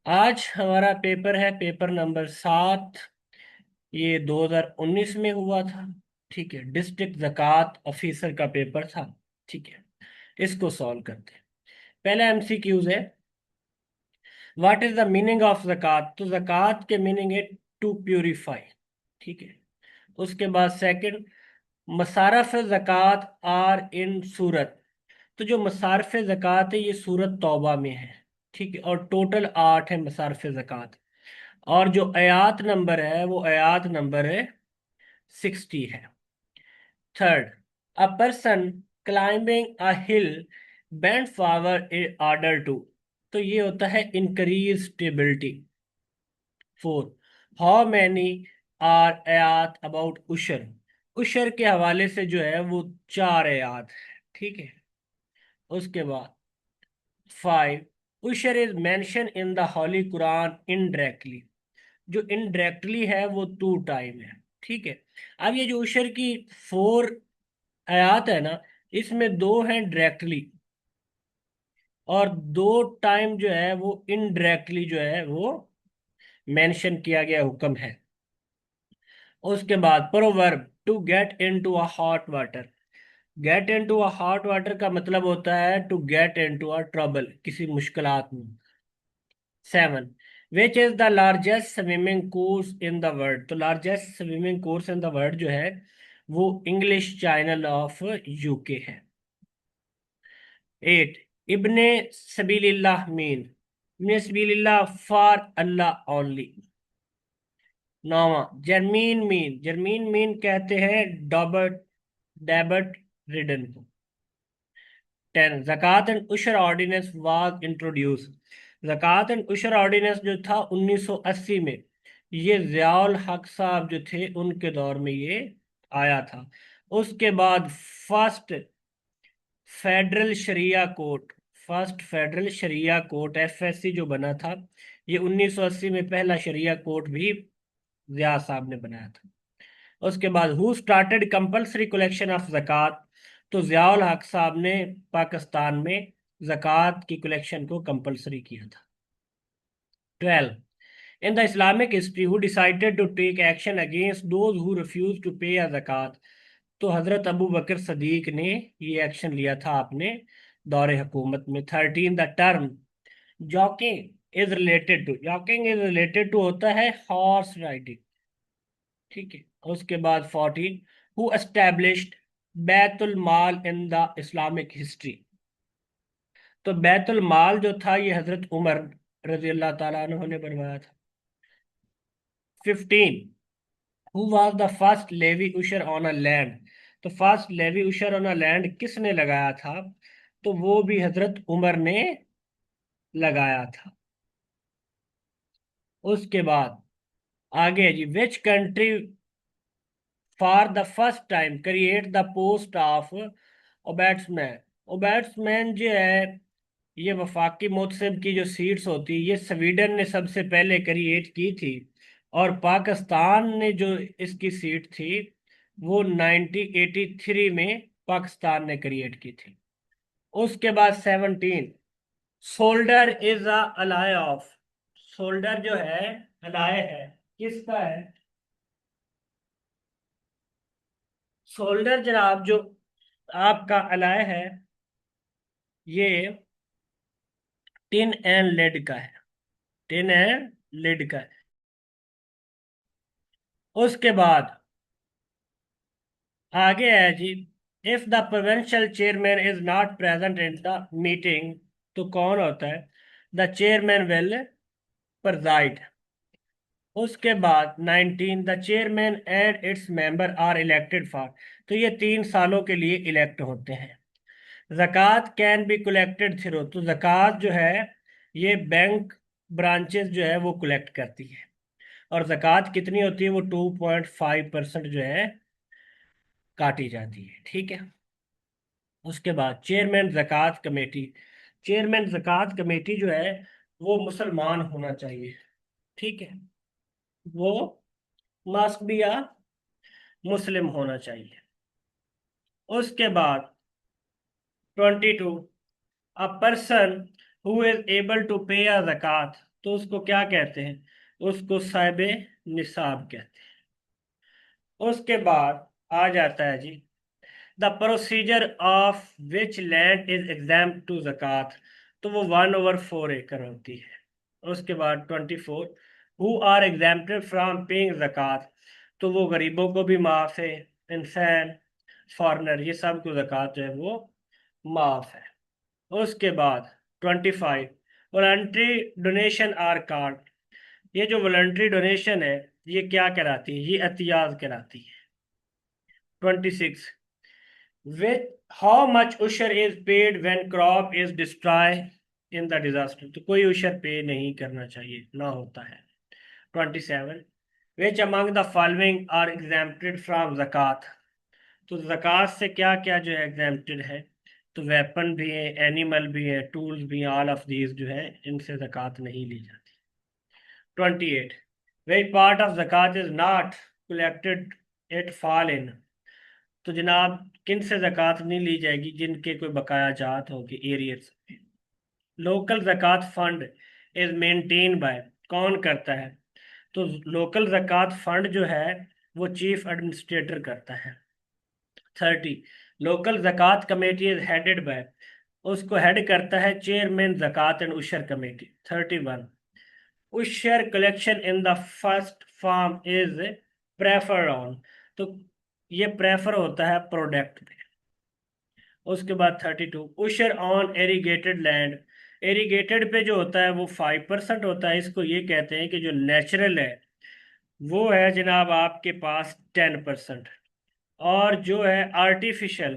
आज हमारा पेपर है, पेपर नंबर 7। ये 2019 में हुआ था। ठीक है, डिस्ट्रिक्ट ज़कात ऑफिसर का पेपर था। ठीक है, इसको सॉल्व करते हैं। पहला एमसीक्यूज है, what is the meaning of ज़कात। तो ज़कात के मीनिंग है टू प्यूरिफाई। ठीक है। उसके बाद सेकंड, मसारफ ज़कात आर इन सूरत। तो जो मसारफ ज़कात है ये सूरत तौबा में है। ठीक है, और टोटल 8 है मसारफ ज़कात। और जो आयात नंबर है वो आयात नंबर है 60 है। Third, a person climbing a hill bend forward in order to. तो ये होता है increase stability. Fourth, how many are आयात अबाउट उशर। उशर के हवाले से जो है वो 4 आयात है। ठीक है। उसके बाद 5, उशर is mention in the holy Quran indirectly. जो इनडायरेक्टली है वो 2 टाइम है। ठीक है। अब ये जो उशर की 4 आयात है ना, इसमें 2 हैं डायरेक्टली और 2 टाइम जो है वो इनडायरेक्टली जो है वो मेंशन किया गया हुक्म है। उसके बाद proverb, to get into a hot water. Get into a hot water का मतलब होता है to get into a trouble, किसी मुश्किलात में। 7, which is the largest swimming course in the world. तो largest swimming course in the world जो है वो इंग्लिश चैनल ऑफ यूके है। 8, इब्ने सबीलिल्लाह मीन। इब्ने सबीलिल्लाह फॉर अल्लाह ओनली। 9, जर्मीन मीन। जर्मीन मीन कहते हैं डॉबर्ट डेबर्ट रिडन को। 10, ज़कात एंड उशर ऑर्डिनेंस वाज इंट्रोड्यूस। ज़कात एंड उशर ऑर्डिनेंस जो था 1980 में, ये ज़ियाउल हक साहब जो थे उनके दौर में ये आया था। उसके बाद फर्स्ट फेडरल शरिया कोर्ट, फर्स्ट फेडरल शरिया कोर्ट एफएससी जो बना था, ये 1980 में पहला शरिया कोर्ट भी ज़िया साहब ने बनाया था। उसके बाद who started compulsory collection of ज़कात। तो ज़ियाउल हक साहब ने पाकिस्तान में ज़कात की कलेक्शन को कंपल्सरी किया था। 12, in the Islamic history who decided to take action against those who refuse to pay a ज़कात। तो हजरत अबू बकर सदीक ने ये एक्शन लिया था अपने दौरे हुकूमत में। 13, the term jockeying is related to. Jockeying is related to होता है हॉर्स राइडिंग। ठीक है। उसके बाद 14, हु एस्टेब्लिश्ड बैतुल माल इन द इस्लामिक हिस्ट्री। तो बैतुल माल जो था ये हजरत उमर रजी अल्लाह ताला अन्हु ने बनवाया था। 15, who was the first levy उशर ऑन अ लैंड। तो फर्स्ट लेवी उशर ऑन अ लैंड किसने लगाया था। तो वो भी हजरत उमर ने लगाया था। उसके बाद आगे है जी, which country for the first time create the post of ombudsman. Ombudsman जो है ये वफाकी मोतसिब की जो सीट्स होती है ये स्वीडन ने सबसे पहले क्रिएट की थी। और पाकिस्तान ने जो इसकी सीट थी वो 1983 में पाकिस्तान ने क्रिएट की थी। उसके बाद 17, solder is a alloy of. Solder जो है अलाय है किसका है। सोल्डर जनाब जो आपका अलाय है ये टिन एंड लेड का है। टिन एंड लेड का है। उसके बाद आगे है जी, if the provincial chairman is not present in the meeting. तो कौन होता है, द चेयरमैन विल प्रिजाइड। उसके बाद 19, the chairman and its member are elected for. तो ये 3 सालों के लिए इलेक्ट होते हैं। जक़ात कैन बी कलेक्टेड थ्रू। तो जक़ात जो है ये बैंक ब्रांचेस जो है वो कलेक्ट करती है। और जक़ात कितनी होती है, वो 2.5% जो है काटी जाती है। ठीक है। उसके बाद चेयरमैन ज़कात कमेटी। चेयरमैन ज़कात कमेटी जो है वो मुसलमान होना चाहिए। ठीक है, वो मस्ट बी अ मुस्लिम होना चाहिए। उसके बाद 22, a person who is able to pay a ज़कात। तो उसको क्या कहते हैं? उसको साहिबे निसाब कहते हैं। उसके बाद आ जाता है जी, the procedure of which land is exam to जक़ात। तो वो 1/4 एकड़ होती है। उसके बाद 24, who are exempted from paying जक़ात। तो वो गरीबों को भी माफ है, इंसान, फॉरनर, ये सब को जक़ात जो है वो माफ है। उसके बाद 25, वॉलंटरी डोनेशन आर कार्ड। ये जो वॉलंटरी डोनेशन है, ये क्या कराती है? ये एहतियाज कराती है। 26, with how much usher is paid when crop is destroyed in the disaster। तो कोई उशर पे नहीं करना चाहिए, ना होता है। 27, which among the following are exempted from zakat। तो जक़ात से क्या क्या जो है एग्जेम्प्टेड है? तो वेपन भी है, एनिमल भी है, टूल्स भी हैं, ऑल ऑफ दीज जो है इनसे जक़ात नहीं ली जाती। 28, वेरी पार्ट ऑफ जक़ात is not collected it fall in. तो जनाब किन से जक़ात नहीं ली जाएगी? जिनके कोई बकाया जात होगी, एरियर्स। लोकल जक़ात फंड इज मेंटेन बाय, कौन करता है? तो लोकल जक़ात फंड जो है वो चीफ एडमिनिस्ट्रेटर करता है। 30, लोकल जक़ात कमेटी इज हेडेड बाय, उसको हेड करता है चेयरमैन जक़ात एंड उशर कमेटी। 31, उशर collection in the first form is prefer on. तो ये प्रेफर होता है प्रोडक्ट पे। उसके बाद 32, उशर ऑन एरीगेटेड लैंड। एरीगेटेड पे जो होता है वो 5% होता है। इसको ये कहते हैं कि जो नेचुरल है वो है जनाब आपके पास 10%, और जो है आर्टिफिशियल,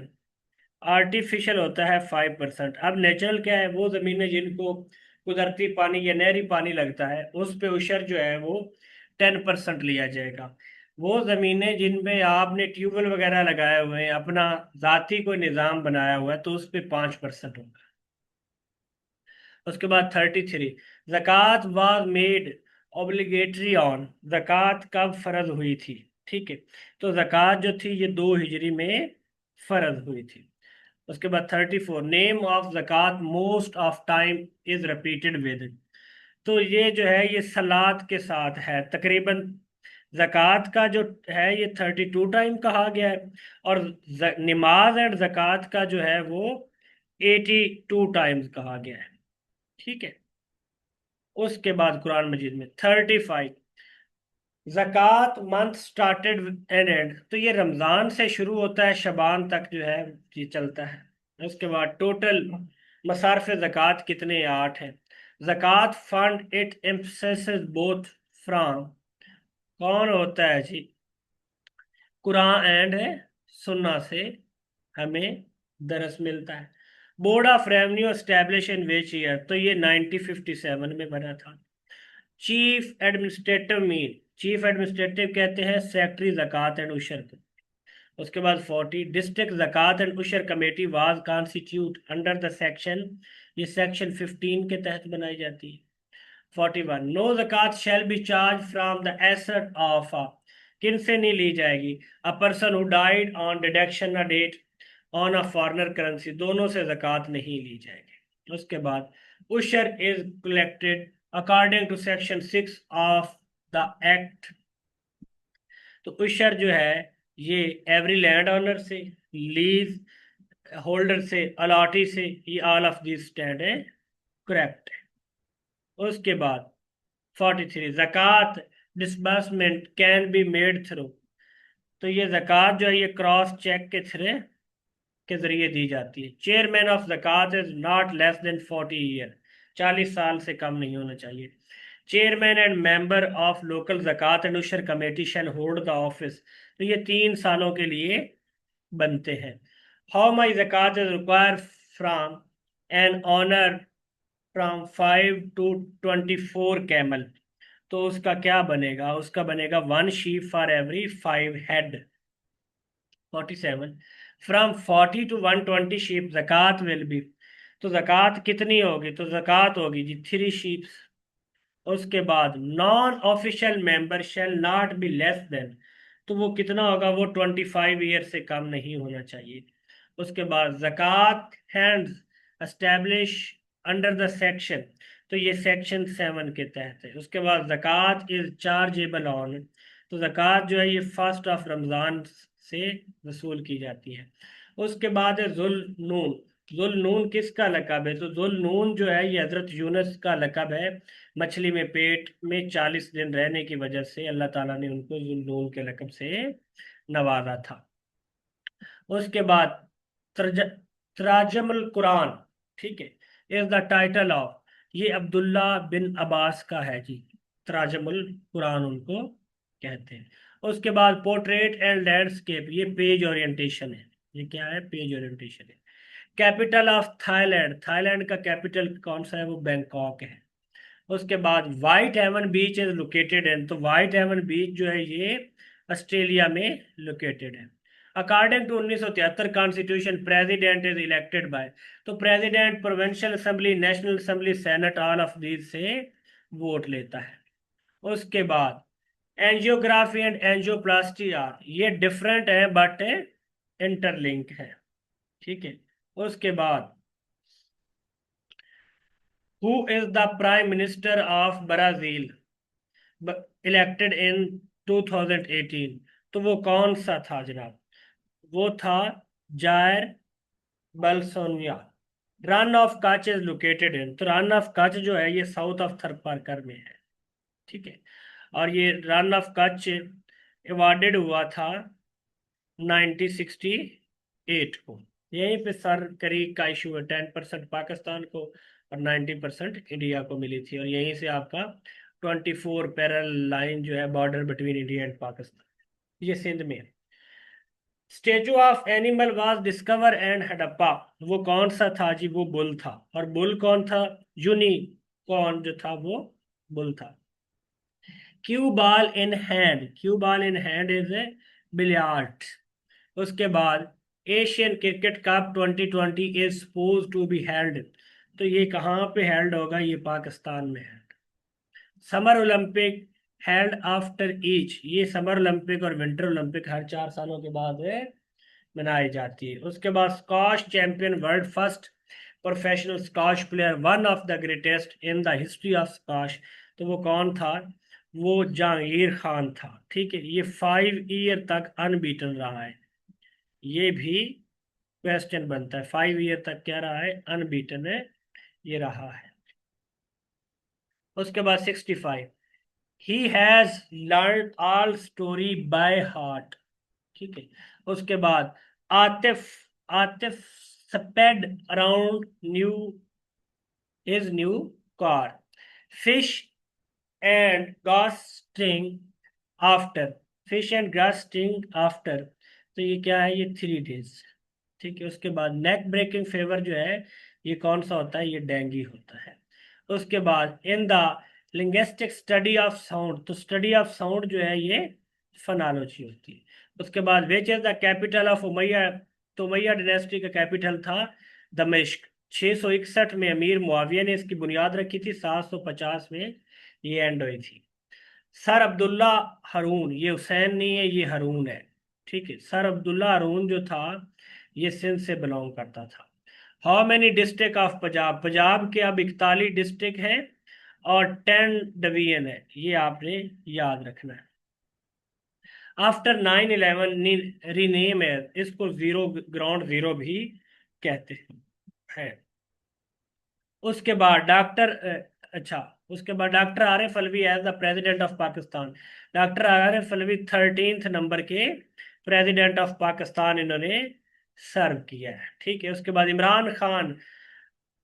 आर्टिफिशियल होता है 5%। अब नेचुरल क्या है? वो ज़मीनें जिनको कुदरती पानी या नहरी पानी लगता है, उस पे उशर जो है वो 10% लिया जाएगा। वो ज़मीनें जिनमें आपने ट्यूबवेल वगैरह लगाए हुए हैं, अपना ज़ाती कोई निज़ाम बनाया हुआ है, तो उस पे 5% होगा। उसके बाद 33, ज़कात वाज मेड ऑब्लिगेटरी ऑन। ज़कात कब फर्ज हुई थी? ठीक है, तो ज़कात जो थी ये 2 हिजरी में फर्ज हुई थी। उसके बाद 34, नेम ऑफ ज़कात most of time is repeated with. तो ये जो है ये सलात के साथ है तकरीबन। ज़कात का जो है ये 32 टाइम कहा गया है, और नमाज एंड ज़कात का जो है वो 82 टाइम्स कहा गया है। ठीक है। उसके बाद कुरान मजीद में 35, ज़कात मंथ स्टार्टेड एंड एंड। तो ये रमज़ान से शुरू होता है, शबान तक जो है ये चलता है। उसके बाद टोटल मसारफ ज़कात कितने? 8 हैं। ज़कात fund it emphasis both from, कौन होता है जी? कुरान एंड सुन्ना से हमें दरस मिलता है। Board of revenue establish in which year? तो ये 1957 में बना था। Chief administrative mean, chief administrative कहते हैं सेक्रेटरी ज़कात एंड उशर को। उसके बाद 40, डिस्ट्रिक्ट ज़कात एंड उशर committee was constitute under the section, ये सेक्शन 15 के तहत बनाई जाती है। 41, नो ज़कात shall be charge from the asset of, किन से नहीं ली जाएगी? A person who died on deduction a debt on a foreigner currency, दोनों से ज़कात नहीं ली जाएगी। उसके बाद उशर is collected according to section 6 of the act. तो उशर जो है ये एवरी लैंड ओनर से, लीज होल्डर से, अलाटी से, ये ऑल ऑफ दिस स्टैंड है करेक्ट है। उसके बाद 43, जक़ात disbursement can be made through. तो ये जक़ात जो है ये क्रॉस चेक के थ्रू के जरिए दी जाती है। चेयरमैन ऑफ जक़ात is not less than 40 year, 40 साल से कम नहीं होना चाहिए। Chairman and member of local जक़ात एंड उशर committee shall hold the office. तो ये 3 सालों के लिए बनते हैं। हाउ मच जक़ात is require from an owner from 5 to 24 camel. तो उसका क्या बनेगा? उसका बनेगा 1 sheep for every 5 head. 47, from 40 to 120 sheep जक़ात will be. तो जक़ात कितनी होगी? तो जक़ात होगी जी 3 sheep। उसके बाद non official member shall not be less than, तो वो कितना होगा? वो 25 ईयर से कम नहीं होना चाहिए। उसके बाद जक़ात hands establish under the section, तो ये सेक्शन 7 के तहत है। उसके बाद ज़कात इज चार्जेबल ऑन, तो ज़कात जो है ये फर्स्ट ऑफ रमज़ान से वसूल की जाती है। उसके बाद है जुल नून। जुल नून किसका लक़ब है? तो जुल नून जो है ये हज़रत यूनुस का लक़ब है। मछली में पेट में 40 दिन रहने की वजह से अल्लाह ताला ने उनको जुल नून के लक़ब से नवाजा था। उसके बाद तर्ज तराजमुल कुरान, ठीक है, इज द टाइटल ऑफ, ये अब्दुल्ला बिन अब्बास का है जी। तराजमुल कुरान उनको कहते हैं। उसके बाद पोर्ट्रेट एंड लैंडस्केप, ये पेज ओरिएंटेशन है। ये क्या है? पेज ओरिएंटेशन है। कैपिटल ऑफ थाईलैंड, थाईलैंड का कैपिटल कौन सा है? वो बैंकॉक है। उसके बाद white haven beach is located in, तो वाइट हेवन बीच जो है ये ऑस्ट्रेलिया में लोकेटेड है। According to 1973 constitution president is elected by, तो president provincial assembly, national assembly, senate, all of these से वोट लेता है। उसके बाद एंजियोग्राफी एंड एंजियोप्लास्टी आर, ये डिफरेंट है बट इंटरलिंक है, ठीक है। उसके बाद who is the prime minister of Brazil elected in 2018, तो वो कौन सा था जनाब? वो था Jair Bolsonaro. Rann of Kutch is located in, तो रन ऑफ कच जो है ये साउथ ऑफ थरपारकर में है, ठीक है। और ये रन ऑफ कच अवार्डेड हुआ था 1968 को। यहीं पे सर करीब का इशू है, 10% पाकिस्तान को और 90% इंडिया को मिली थी। और यहीं से आपका 24 पैरल लाइन जो है border between India and Pakistan, ये सिंध में है। Statue of animal was discover and Harappa, वो कौन सा था जी? वो बुल था। और बुल कौन था? यूनिकॉर्न जो था वो बुल था। Cue ball in hand, cue ball in hand is a billiard. उसके बाद Asian cricket cup 2020 is suppose to be held, तो ये कहाँ पे हेल्ड होगा? ये पाकिस्तान में है। Summer Olympic held after each, ये समर ओलंपिक और विंटर ओलंपिक हर 4 सालों के बाद मनाई जाती है। उसके बाद squash champion world, first professional squash player, one of the greatest in the history of squash, तो वो कौन था? वो जहांगीर खान था, ठीक है। ये 5 ईयर तक अनबीटन रहा है। ये भी क्वेश्चन बनता है, 5 ईयर तक क्या रहा है? अनबीटन है, ये रहा है। उसके बाद 65, he has learn all story by heart, ठीक है। उसके बाद Atif, Atif sped around new his new car, fish and gusting after, fish and gusting after, तो ये क्या है? ये 3 डेज, ठीक है। उसके बाद नेक ब्रेकिंग फेवर जो है ये कौन सा होता है? ये डेंगी होता है। उसके बाद in the linguistic study of sound, तो स्टडी ऑफ साउंड जो है ये फनालॉजी होती है। उसके बाद विच is the capital of Umayya, तो उमैया डायनेस्टी का कैपिटल था दमिश्क। 661 में अमीर मुआविया ने इसकी बुनियाद रखी थी, 750 में ये एंड हुई थी। सर अब्दुल्ला हारून, ये हुसैन नहीं है, ये हारून है, ठीक है। सर अब्दुल्ला हारून जो था ये सिंध से बिलोंग करता था। How many district of Punjab, Punjab के अब 41 डिस्ट्रिक्ट है और 10 डिवीजन है, ये आपने याद रखना है। आफ्टर 9/11 रीनेम है, इसको जीरो ग्राउंड जीरो भी कहते हैं। उसके बाद डॉक्टर अच्छा, उसके बाद doctor Arif Alvi as the president of Pakistan, doctor Arif Alvi 13 number के प्रेसिडेंट ऑफ पाकिस्तान इन्होंने सर्व किया है, ठीक है। उसके बाद Imran Khan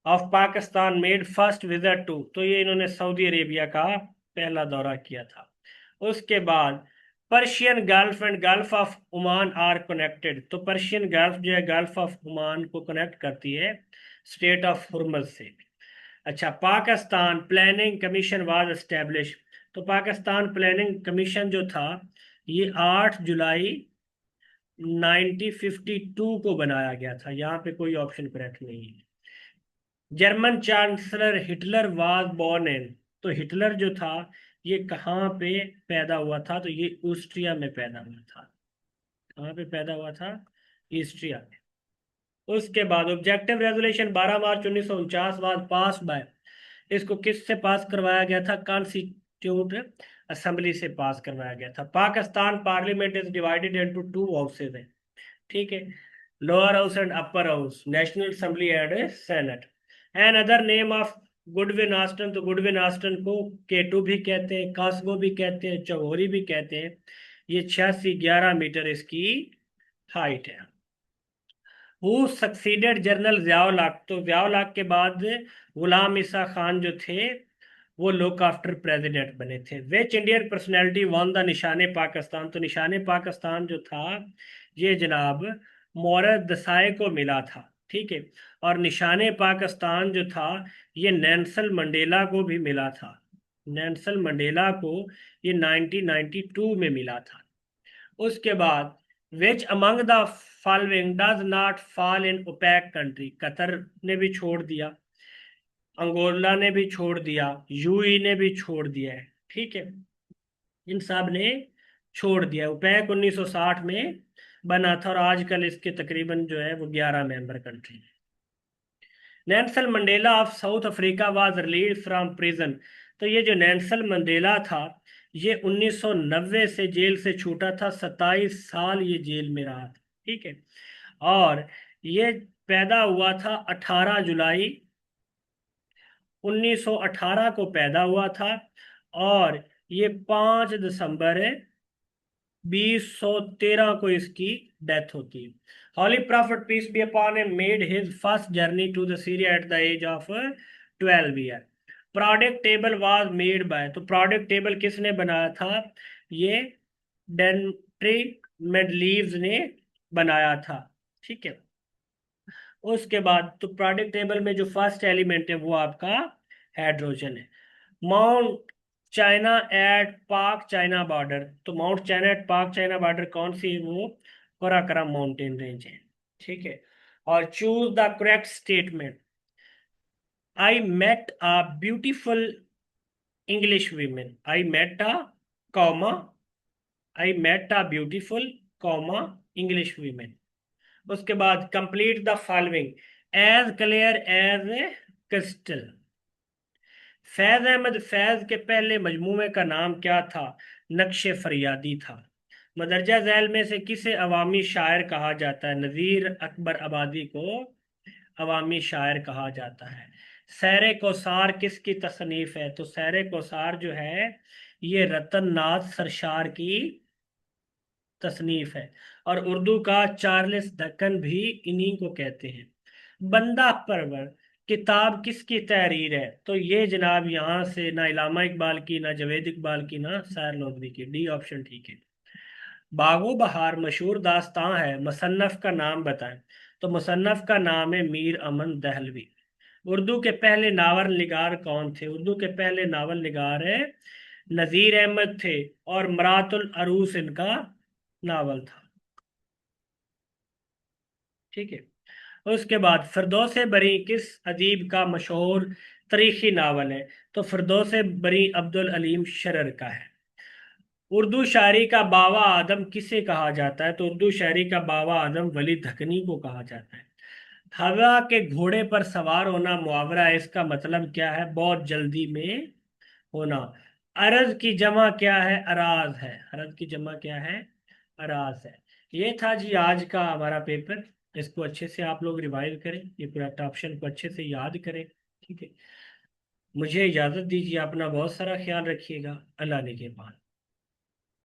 of Pakistan made first visit to, तो ये इन्होंने सऊदी अरेबिया का पहला दौरा किया था। उसके बाद Persian gulf and gulf of Oman are connected, तो पर्शियन गल्फ जो है गल्फ ऑफ ओमान को कनेक्ट करती है स्टेट ऑफ हुर्मज से। अच्छा, Pakistan planning commission was establish, तो पाकिस्तान प्लानिंग कमीशन जो था ये 8 जुलाई 1952 को बनाया गया था। यहाँ पे कोई ऑप्शन करेक्ट नहीं है। German chancellor Hitler was born in, तो हिटलर जो था ये कहाँ पे पैदा हुआ था? तो ये ऑस्ट्रिया में पैदा हुआ था। कहाँ पे पैदा हुआ था? ऑस्ट्रिया में। उसके बाद objective resolution 12 March 1949 was pass by, इसको किस से पास करवाया गया था? कॉन्स्टिट्यूट असेंबली से पास करवाया गया था। Pakistan parliament is divided into two houses है, ठीक है, lower house and upper house, national assembly and senate. And other name of Goodwin Aston, तो गुडविन आस्टन को केटू भी कहते हैं, कासगो भी कहते हैं, चौहरी भी कहते हैं। ये 86-11 मीटर इसकी हाइट है। हु सक्सीडेड जनरल जियाउल हक, तो जियाउल हक के बाद गुलाम ईसा खान जो थे वो लुक आफ्टर प्रेसिडेंट बने थे। Which Indian personality one the निशाने पाकिस्तान, तो निशाने पाकिस्तान जो था ये जनाब मोहम्मद देसाई को मिला था, ठीक है। और निशाने पाकिस्तान जो था ये नेल्सन मंडेला को भी मिला था। नेल्सन मंडेला को ये 1992 में मिला था। उसके बाद which among the following does not fall in OPEC country, Qatar ने भी छोड़ दिया, अंगोला ने भी छोड़ दिया, यूई ने भी छोड़ दिया है, ठीक है। इन सब ने छोड़ दिया। ओपेक 1960 में बना था और आजकल इसके तकरीबन जो है वो 11 मेंबर कंट्री है। Nelson Mandela of south Africa was release from prison, तो ये जो नेल्सन मंडेला था ये 1990 से जेल से छूटा था, 27 साल ये जेल में रहा था, ठीक है। और ये पैदा हुआ था 18 जुलाई 1918 को पैदा हुआ था, और ये 5 दिसंबर 2013 को इसकी डेथ होती है। Holy prophet peace be upon him made his first journey to the Syria at the age of 12 year. Product table was made by, तो प्रोडक्ट टेबल किसने बनाया था? ये डेंट्री मेडलीव्स ने बनाया था, ठीक है। उसके बाद तो प्रोडक्ट टेबल में जो फर्स्ट एलिमेंट है वो आपका हाइड्रोजन है। माउंट चाइना एट पाक चाइना बॉर्डर, तो माउंट चाइना एट पाक चाइना बॉर्डर कौन सी है? वो कराकरम माउंटेन रेंज है, ठीक है। और choose the correct statement. I met a beautiful English women, I met a comma, I met a beautiful comma English women. उसके बाद complete the following. As clear as a crystal. Faiz Ahmad Faiz के पहले मजमूमे का नाम क्या था? नक्शे फरियादी था। मदरजा झैल में से किसे अवामी शायर कहा जाता है? नज़ीर अकबर आबादी को अवामी शायर कहा जाता है। सैरे कौसार किसकी तसनीफ है? तो सैरे कौसार जो है ये रतन नाथ सरशार की तसनीफ है। और उर्दू का चार्ल्स दक्कन भी इन्हीं को कहते हैं। बंदा परवर किताब किसकी तहरीर है? तो ये जनाब यहाँ से ना इलामा इकबाल की, ना जावेद इकबाल की, ना सैर लोधी की। डी ऑप्शन ठीक है। बागो बहार मशहूर दास्तां है, मुसन्नफ का नाम बताएं। तो मुसन्नफ का नाम है मीर अमन दहलवी। उर्दू के पहले नावल निगार कौन थे? उर्दू के पहले नावल निगार है नजीर अहमद थे, और मरातुल अरूस इनका नावल था, ठीक है। उसके बाद फिरदौस बरी किस अदीब का मशहूर तारीखी नावल है? तो फिरदौस बरी अब्दुल अलीम शरर का है। उर्दू शायरी का बावा आदम किसे कहा जाता है? तो उर्दू शायरी का बावा आदम वली धकनी को कहा जाता है। हवा के घोड़े पर सवार होना मुहावरा है, इसका मतलब क्या है? बहुत जल्दी में होना। अरज की जमा क्या है? अराज है। अरज की जमा क्या है? अराज है। ये था जी आज का हमारा पेपर। इसको अच्छे से आप लोग रिवाइज करें, ये पूरा ऑप्शन को अच्छे से याद करें, ठीक है। मुझे इजाजत दीजिए, अपना बहुत सारा ख्याल रखिएगा। अल्लाह ने के बाद।